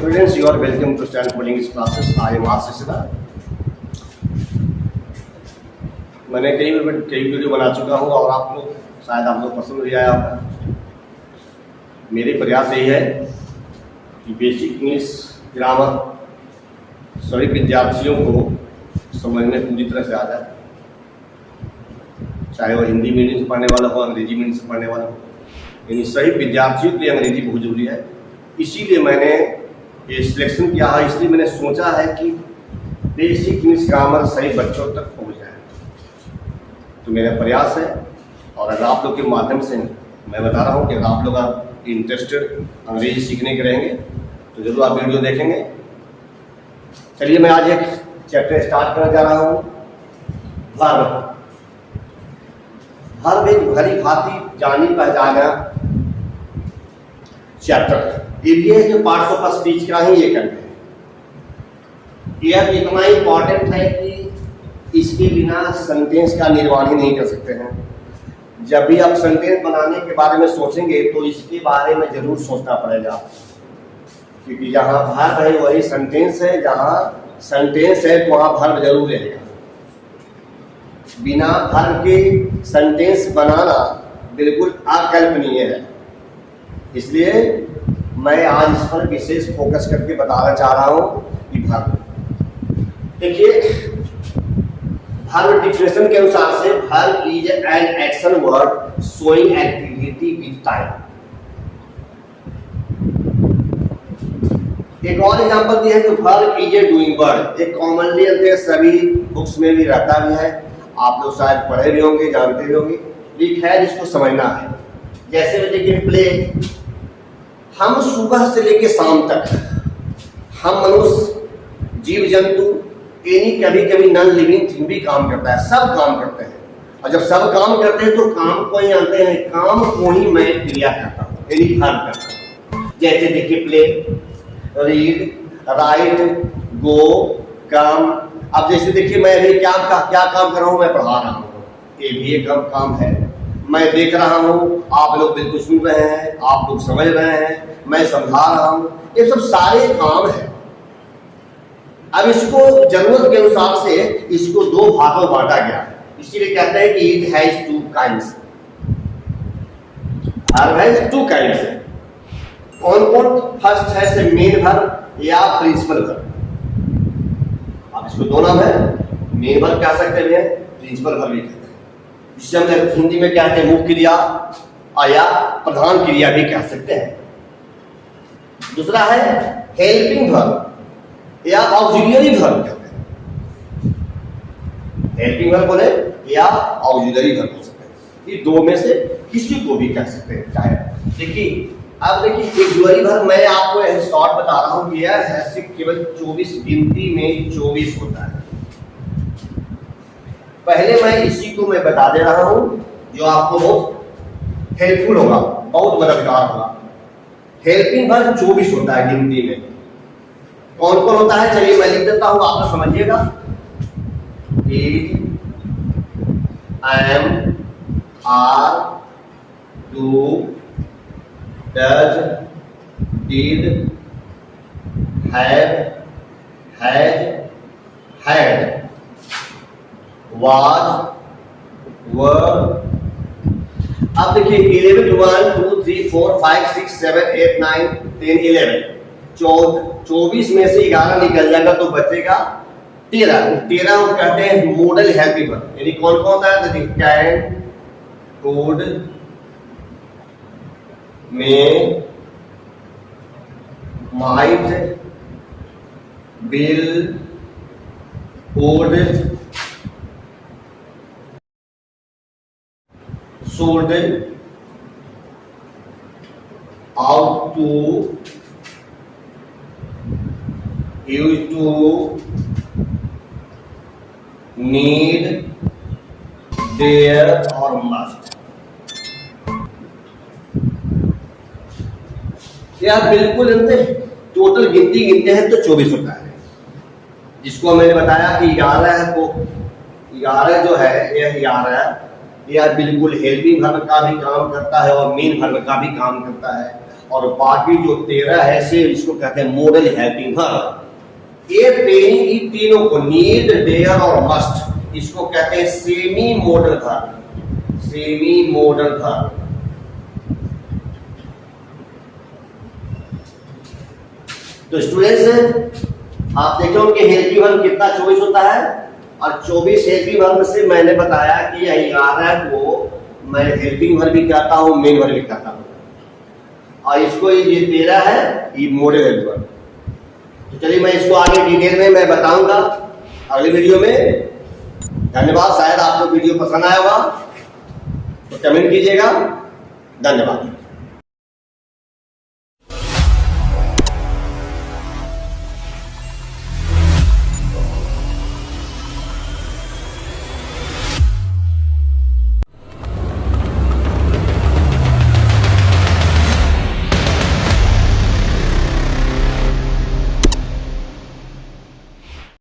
students, you are welcome to Stanford English classes. I am Ashish Siddha. मैंने कई video बना चुका हूँ और आप लोग शायद आप लोग पसंद भी आया होगा। मेरे प्रयास यही है कि बेसिक इंग्लिश ग्रामर सभी विद्यार्थियों को समझ में पूरी तरह से आ जाए, चाहे वो हिंदी मीडियम से पढ़ने वाला हो, अंग्रेजी मीडियम से पढ़ने वाला हो। यानी सभी विद्यार्थियों के लिए अंग्रेजी बहुत जरूरी है। इसीलिए मैंने ये सिलेक्शन किया है। इसलिए मैंने सोचा है कि बेसिक इंग्लिश ग्रामर सही बच्चों तक पहुंच जाए। तो मेरा प्रयास है और अगर आप लोग के माध्यम से मैं बता रहा हूँ कि अगर आप लोग इंटरेस्टेड अंग्रेजी सीखने के रहेंगे तो जरूर आप वीडियो देखेंगे। चलिए मैं आज एक चैप्टर स्टार्ट करने जा रहा हूँ। वर्ब। वर्ब एक भली भांति जानी पहचाना चैप्टर। ये भी है जो पार्ट्स ऑफ स्पीच का ही ये करते हैं। यह इतना इंपॉर्टेंट है कि इसके बिना सेंटेंस का निर्माण ही नहीं कर सकते हैं। जब भी आप सेंटेंस बनाने के बारे में सोचेंगे तो इसके बारे में जरूर सोचना पड़ेगा, क्योंकि जहाँ वर्ब है वही सेंटेंस है, जहाँ सेंटेंस है तो वहाँ वर्ब जरूर रहेगा। बिना वर्ब के सेंटेंस बनाना बिल्कुल अकल्पनीय है। इसलिए मैं आज इस पर विशेष फोकस करके बताना चाह रहा हूं कि वर्ब। देखिए, वर्ब डिफिनेशन के अनुसार से verb is an action word showing activity with time. एक और एग्जांपल दिया है कि verb is a doing word. एक कॉमनली सभी बुक्स में भी रहता भी है, आप लोग शायद पढ़े भी होंगे, जानते भी होंगे, लेकिन है जिसको समझना है। जैसे देखिए प्ले, हम सुबह से लेकर शाम तक, हम मनुष्य, जीव जंतु, यानी कभी कभी नॉन लिविंग थिंग भी काम करता है। सब काम करते हैं और जब सब काम करते हैं तो काम को ही आते हैं, काम को ही मैं क्रिया करता हूँ, यानी वर्ब करता हूँ। जैसे देखिए प्ले, रीड, राइट, गो, कम। अब जैसे देखिए मैं अभी क्या काम कर रहा हूँ, मैं पढ़ा रहा हूँ, ये भी एक काम है। मैं देख रहा हूँ, आप लोग बिल्कुल सुन रहे हैं, आप लोग समझ रहे हैं, मैं समझा रहा हूँ, ये सब सारे काम है। अब इसको जरूरत के अनुसार से इसको दो भागों बांटा गया है। इसीलिए कहते हैं कि it has two kinds. Verb has two kinds. कौन कौन? फर्स्ट है से मेन वर्ब या प्रिंसिपल वर्ब। अब इसको दो नाम है, मेन वर्ब कह सकते हैं, प्रिंसिपल वर्ब भी कहते हैं, जिसे हम हिंदी में कहते हैं मुख्य क्रिया या प्रधान क्रिया भी कह सकते हैं। दूसरा है हेल्पिंग वर्ब या ऑक्सिलरी वर्ब कहते हैं। हेल्पिंग वर्ब बोले या ऑक्सिलरी वर्ब हो सकते हैं। ये दो में से किसी को भी कह सकते हैं चाहे। देखिए अब देखिए ऑक्सिलरी वर्ब मैं आपको शॉर्ट बता रहा हूं कि यह है केवल 24, गिनती में 24 होता है। पहले मैं इसी को मैं बता दे रहा हूं जो आपको बहुत हेल्पफुल होगा, बहुत मददगार होगा। हेल्पिंग वर्ब 24 होता है गिनती में। कौन कौन होता है चलिए मैं लिख देता हूं, आप समझिएगा। Is, am, are, do, does, did, have, has, had, was, were। अब देखिए 11, 1, 2, 3, 4, 5, 6, 7, 8, 9, 10, 11। 24 में से 11 निकल जाएगा तो बचेगा 13। 13 को कहते हैं मॉडल हेल्पिंग वर्ब। यानी कौन कौन होता है? देखिए can, could, may, might, will, would, should, ought to, used to, need, dare और must। यह बिल्कुल टोटल गिनती गिनते हैं तो 24 होता है। जिसको मैंने बताया कि 11 को 11 जो है यह 11 यह बिल्कुल हेल्पिंग वर्ब का भी काम करता है और मेन वर्ब का भी काम करता है। और बाकी जो 13 है से इसको कहते हैं मॉडल हेल्पिंग वर्ब। ये ट्रेनिंग तीनों को नीड, डेयर और मस्ट, इसको कहते हैं semi modal verb. Semi modal verb. तो स्टूडेंट्स आप देखें उनके हेल्पिंग वर्ब कितना 24 होता है, और 24 हेल्पिंग वर्ब से मैंने बताया कि 11 को मैं हेल्पिंग वर्ब भी कहता हूं, मेन वर्ब भी कहता हूं, और इसको ये 13 है ये मॉडल हेल्पिंग वर्ब। तो चलिए मैं इसको आगे डिटेल में मैं बताऊंगा अगले वीडियो में। धन्यवाद। शायद आपको वीडियो पसंद आया होगा तो कमेंट कीजिएगा। धन्यवाद।